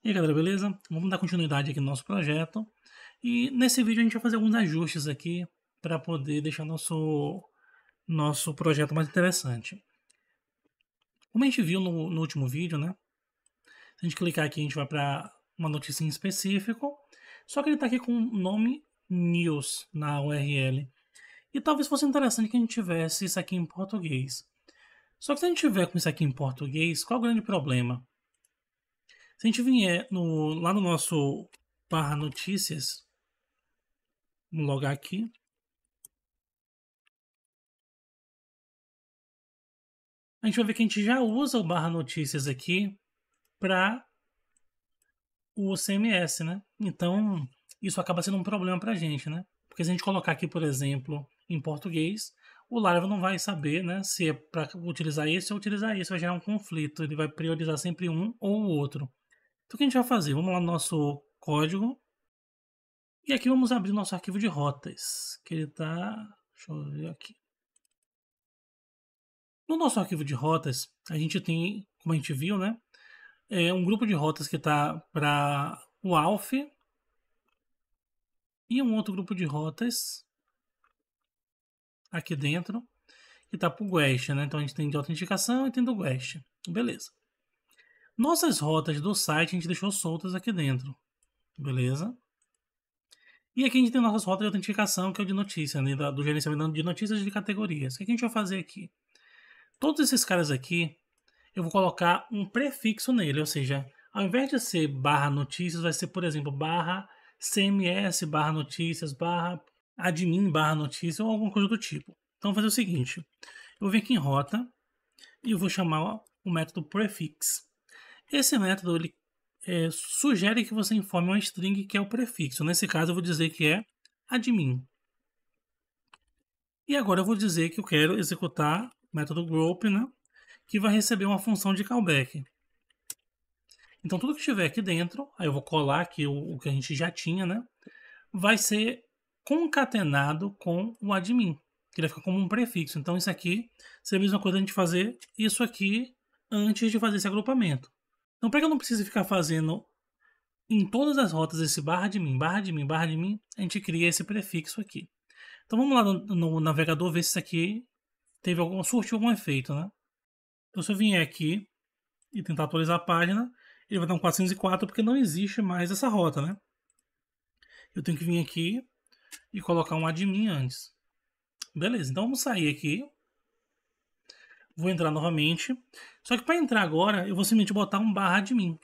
E aí galera, beleza? Vamos dar continuidade aqui no nosso projeto. E nesse vídeo a gente vai fazer alguns ajustes aqui para poder deixar nosso projeto mais interessante. Como a gente viu no último vídeo, né? Se a gente clicar aqui, a gente vai para uma notícia em específico. Só que ele está aqui com o nome News na URL. E talvez fosse interessante que a gente tivesse isso aqui em português. Só que se a gente tiver com isso aqui em português, qual é o grande problema? Se a gente vier lá no nosso barra notícias, vamos logar aqui. A gente vai ver que a gente já usa o barra notícias aqui para o CMS, né? Então, isso acaba sendo um problema para a gente, né? Porque se a gente colocar aqui, por exemplo, em português, o Laravel não vai saber, né, se é para utilizar esse ou utilizar esse, vai gerar um conflito. Ele vai priorizar sempre um ou o outro. Então, o que a gente vai fazer? Vamos lá no nosso código. E aqui vamos abrir nosso arquivo de rotas, que ele está... Deixa eu ver aqui. No nosso arquivo de rotas, a gente tem, como a gente viu, né, um grupo de rotas que está para o ALF e um outro grupo de rotas aqui dentro que está para o GUEST, né? Então a gente tem de autenticação e tem do GUEST. Beleza. Nossas rotas do site a gente deixou soltas aqui dentro. Beleza. E aqui a gente tem nossas rotas de autenticação, que é o de notícia, né, do gerenciamento de notícias de categorias. O que a gente vai fazer aqui? Todos esses caras aqui, eu vou colocar um prefixo nele, ou seja, ao invés de ser barra notícias, vai ser, por exemplo, barra CMS, barra notícias, barra admin, barra notícias, ou alguma coisa do tipo. Então, vou fazer o seguinte, eu vou vir aqui em rota e eu vou chamar o método prefix. Esse método, ele sugere que você informe uma string que é o prefixo. Nesse caso, eu vou dizer que é admin. E agora eu vou dizer que eu quero executar o método group, né, que vai receber uma função de callback. Então tudo que estiver aqui dentro, aí eu vou colar aqui o que a gente já tinha, né, vai ser concatenado com o admin, que ele fica como um prefixo. Então isso aqui seria a mesma coisa a gente fazer isso aqui antes de fazer esse agrupamento. Então para que eu não precise ficar fazendo em todas as rotas esse barra admin, barra admin, barra admin, a gente cria esse prefixo aqui. Então vamos lá no navegador ver se isso aqui surtiu algum efeito, né? Então se eu vier aqui e tentar atualizar a página, ele vai dar um 404 porque não existe mais essa rota, né? Eu tenho que vir aqui e colocar um admin antes. Beleza, então vamos sair aqui. Vou entrar novamente. Só que para entrar agora, eu vou simplesmente botar um barra admin.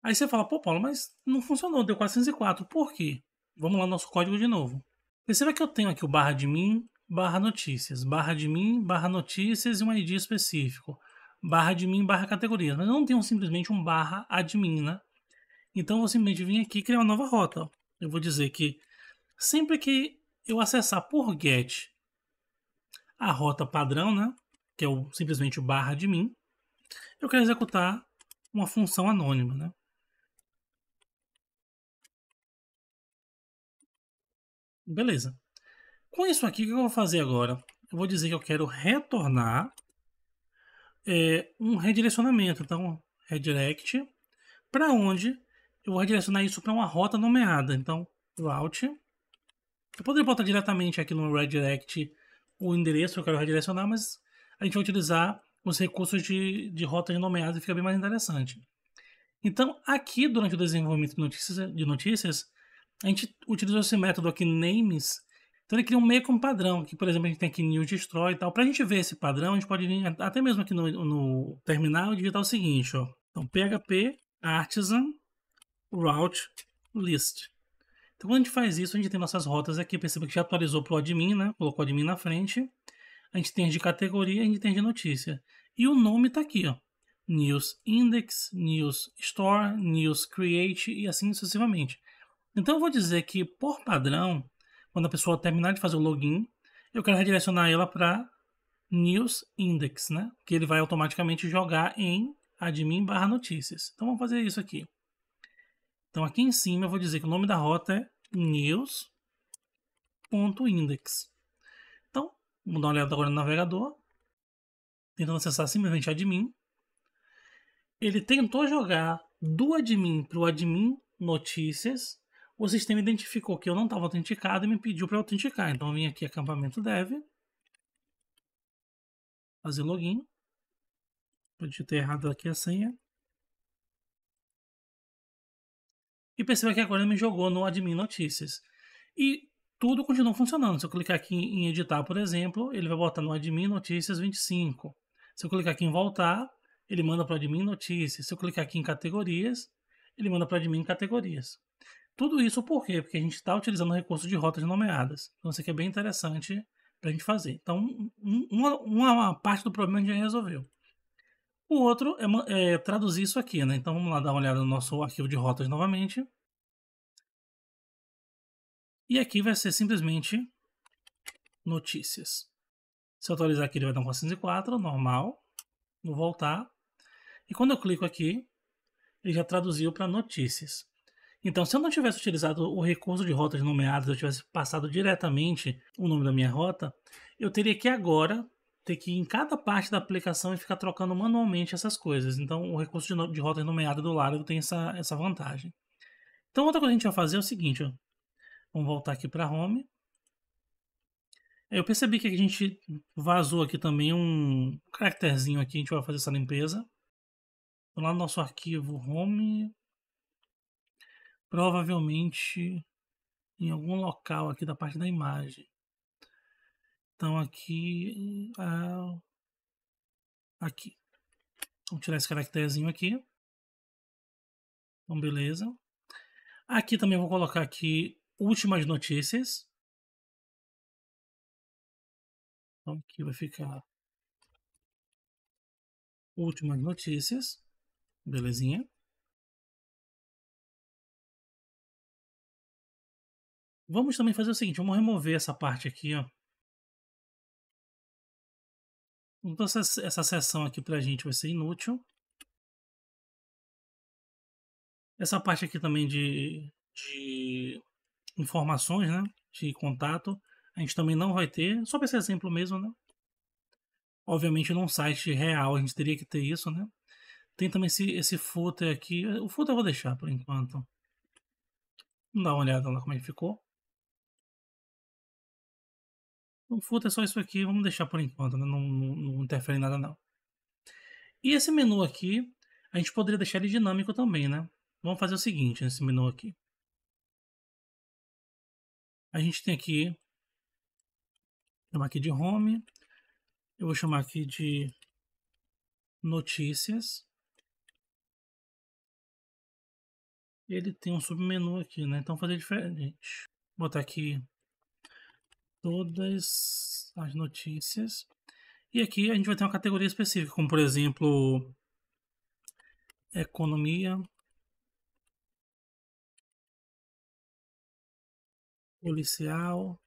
Aí você fala, pô Paulo, mas não funcionou, deu 404. Por quê? Vamos lá no nosso código de novo. Perceba que eu tenho aqui o barra admin, barra notícias, barra admin, barra notícias e um ID específico. Barra admin, barra categorias. Mas eu não tenho simplesmente um barra admin, né? Então eu vou simplesmente vir aqui e criar uma nova rota. Ó. Eu vou dizer que sempre que eu acessar por get a rota padrão, né? Que é simplesmente o barra admin, eu quero executar uma função anônima, né? Beleza. Com isso aqui, o que eu vou fazer agora? Eu vou dizer que eu quero retornar um redirecionamento. Então, redirect, para onde eu vou redirecionar isso para uma rota nomeada. Então, route. Eu poderia botar diretamente aqui no redirect o endereço que eu quero redirecionar, mas a gente vai utilizar os recursos de rotas nomeadas e fica bem mais interessante. Então, aqui durante o desenvolvimento de notícias, a gente utilizou esse método aqui, names. Então ele cria um meio como padrão, que por exemplo a gente tem aqui new destroy e tal. Para a gente ver esse padrão, a gente pode vir até mesmo aqui no terminal e digitar o seguinte, ó. Então php artisan route list. Então quando a gente faz isso, a gente tem nossas rotas aqui. Perceba que já atualizou para o admin, né? Colocou o admin na frente. A gente tem as de categoria, a gente tem as de notícia. E o nome está aqui, ó. News Index, News Store, News Create e assim sucessivamente. Então eu vou dizer que, por padrão, quando a pessoa terminar de fazer o login, eu quero redirecionar ela para News Index, né? Que ele vai automaticamente jogar em admin barra notícias. Então vamos fazer isso aqui. Então aqui em cima eu vou dizer que o nome da rota é news.index. Então, vamos dar uma olhada agora no navegador. Tentando acessar simplesmente admin. Ele tentou jogar do admin para o admin notícias, o sistema identificou que eu não estava autenticado e me pediu para autenticar. Então eu vim aqui, acampamento dev, fazer login. Eu digitei errado aqui a senha. E perceba que agora ele me jogou no admin notícias. E tudo continua funcionando. Se eu clicar aqui em editar, por exemplo, ele vai botar no admin notícias 25. Se eu clicar aqui em voltar, ele manda para o admin notícias. Se eu clicar aqui em categorias, ele manda para o admin categorias. Tudo isso por quê? Porque a gente está utilizando o recurso de rotas nomeadas. Então isso aqui é bem interessante para a gente fazer. Então uma parte do problema a gente já resolveu. O outro é traduzir isso aqui, né? Então vamos lá dar uma olhada no nosso arquivo de rotas novamente. E aqui vai ser simplesmente notícias. Se eu atualizar aqui, ele vai dar um 404, normal. Vou voltar. E quando eu clico aqui, ele já traduziu para notícias. Então, se eu não tivesse utilizado o recurso de rotas nomeadas, eu tivesse passado diretamente o nome da minha rota, eu teria que agora ter que ir em cada parte da aplicação e ficar trocando manualmente essas coisas. Então, o recurso de rotas nomeadas do Laravel tem essa vantagem. Então, outra coisa que a gente vai fazer é o seguinte, ó. Vamos voltar aqui para Home. Eu percebi que a gente vazou aqui também um caracterzinho aqui, a gente vai fazer essa limpeza. Então, lá no nosso arquivo Home, provavelmente em algum local aqui da parte da imagem. Então aqui, aqui. Vamos tirar esse caracterzinho aqui. Então beleza. Aqui também vou colocar aqui últimas notícias. Então aqui vai ficar últimas notícias. Belezinha. Vamos também fazer o seguinte, vamos remover essa parte aqui, ó. Então essa seção aqui pra gente vai ser inútil. Essa parte aqui também de informações, né? De contato, a gente também não vai ter, só para esse exemplo mesmo, né? Obviamente num site real a gente teria que ter isso, né? Tem também esse footer aqui. O footer eu vou deixar por enquanto. Vamos dar uma olhada lá como é que ficou. O footer é só isso aqui, vamos deixar por enquanto, né? Não interfere em nada não. E esse menu aqui, a gente poderia deixar ele dinâmico também, né? Vamos fazer o seguinte nesse menu aqui. A gente tem aqui, chamar aqui de Home. Eu vou chamar aqui de Notícias. Ele tem um submenu aqui, né? Então fazer diferente. Vou botar aqui todas as notícias. E aqui a gente vai ter uma categoria específica, como por exemplo, economia, policial,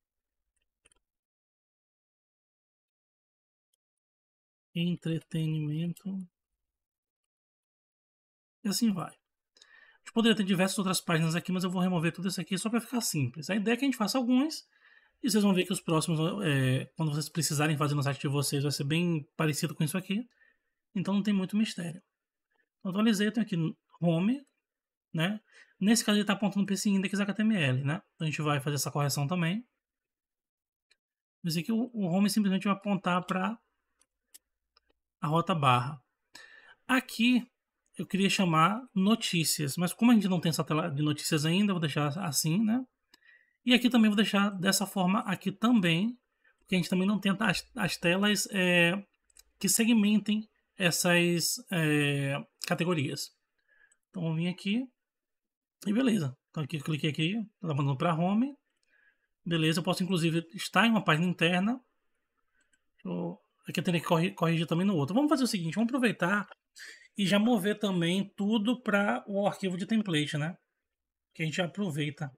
entretenimento. E assim vai. A gente poderia ter diversas outras páginas aqui, mas eu vou remover tudo isso aqui só para ficar simples. A ideia é que a gente faça alguns e vocês vão ver que os próximos, quando vocês precisarem fazer no site de vocês, vai ser bem parecido com isso aqui. Então não tem muito mistério. Atualizei, eu tenho aqui Home, né? Nesse caso ele está apontando para esse index HTML, né? Então a gente vai fazer essa correção também. Mas aqui o Home simplesmente vai apontar para a rota barra. Aqui eu queria chamar notícias, mas como a gente não tem essa tela de notícias ainda, eu vou deixar assim, né? E aqui também vou deixar dessa forma aqui também, porque a gente também não tem as telas que segmentem essas categorias. Então vou vir aqui e beleza. Então aqui eu cliquei aqui, tá mandando para home. Beleza, eu posso inclusive estar em uma página interna. Aqui eu teria que corrigir também no outro. Vamos fazer o seguinte, vamos aproveitar e já mover também tudo para o arquivo de template, né? Que a gente aproveita.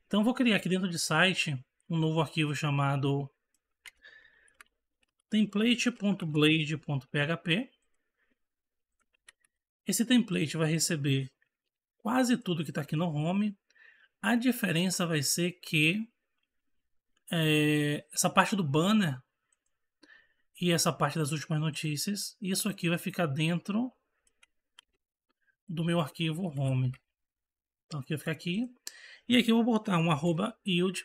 Então eu vou criar aqui dentro de site um novo arquivo chamado template.blade.php. Esse template vai receber quase tudo que está aqui no home. A diferença vai ser que essa parte do banner e essa parte das últimas notícias, isso aqui vai ficar dentro do meu arquivo home. Então aqui vai ficar aqui. E aqui eu vou botar um @yield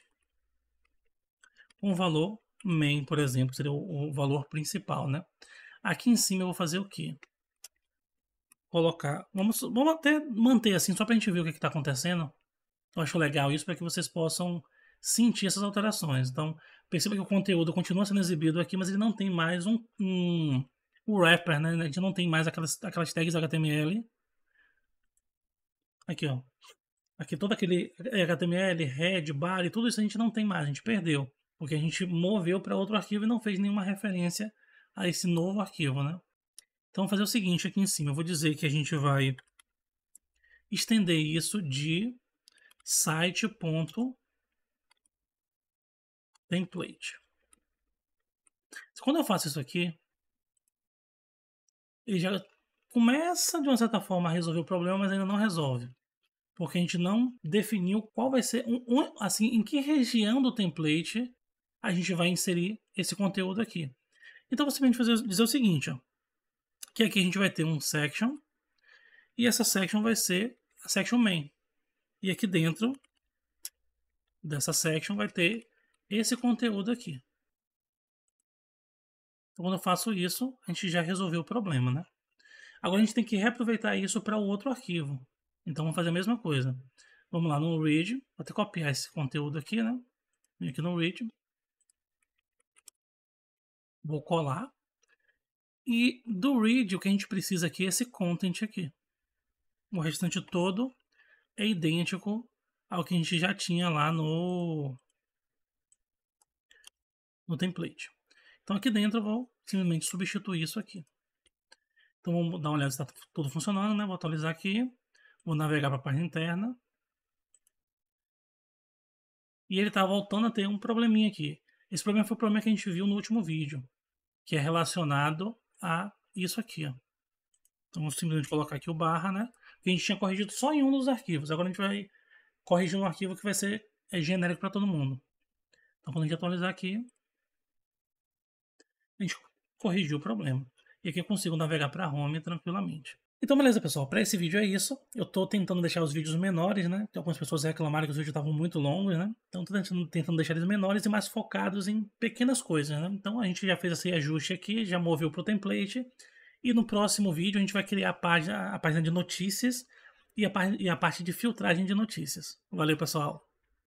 com o valor main, por exemplo, seria o valor principal, né? Aqui em cima eu vou fazer o quê? Colocar, vamos até manter assim, só para a gente ver o que está acontecendo. Eu acho legal isso para que vocês possam sentir essas alterações. Então, perceba que o conteúdo continua sendo exibido aqui, mas ele não tem mais o wrapper, né? A gente não tem mais aquelas tags HTML. Aqui, ó. Aqui todo aquele HTML, head, body, tudo isso a gente não tem mais, a gente perdeu. Porque a gente moveu para outro arquivo e não fez nenhuma referência a esse novo arquivo, né? Então, vou fazer o seguinte aqui em cima. Eu vou dizer que a gente vai estender isso de site.template. Quando eu faço isso aqui, ele já começa, de uma certa forma, a resolver o problema, mas ainda não resolve. Porque a gente não definiu qual vai ser, assim, em que região do template a gente vai inserir esse conteúdo aqui. Então, você vai dizer o seguinte, ó, que aqui a gente vai ter um section, e essa section vai ser a section main. E aqui dentro dessa section vai ter esse conteúdo aqui. Então, quando eu faço isso, a gente já resolveu o problema, né? Agora a gente tem que reaproveitar isso para o outro arquivo. Então vamos fazer a mesma coisa. Vamos lá no read, vou até copiar esse conteúdo aqui, né? Vem aqui no read. Vou colar. E do read, o que a gente precisa aqui é esse content aqui. O restante todo é idêntico ao que a gente já tinha lá no template. Então aqui dentro eu vou simplesmente substituir isso aqui. Então vamos dar uma olhada se está tudo funcionando, né? Vou atualizar aqui. Vou navegar para a página interna. E ele está voltando a ter um probleminha aqui. Esse problema foi o problema que a gente viu no último vídeo, que é relacionado a isso aqui. Ó. Então vamos simplesmente colocar aqui o barra, né? Que a gente tinha corrigido só em um dos arquivos. Agora a gente vai corrigir um arquivo que vai ser genérico para todo mundo. Então quando a gente atualizar aqui, a gente corrigiu o problema. E aqui eu consigo navegar para home tranquilamente. Então beleza, pessoal, para esse vídeo é isso. Eu estou tentando deixar os vídeos menores, né? Tem algumas pessoas reclamaram que os vídeos estavam muito longos, né? Então estou tentando deixar eles menores e mais focados em pequenas coisas, né? Então a gente já fez esse ajuste aqui, já moveu para o template. E no próximo vídeo a gente vai criar a página de notícias e a parte de filtragem de notícias. Valeu, pessoal!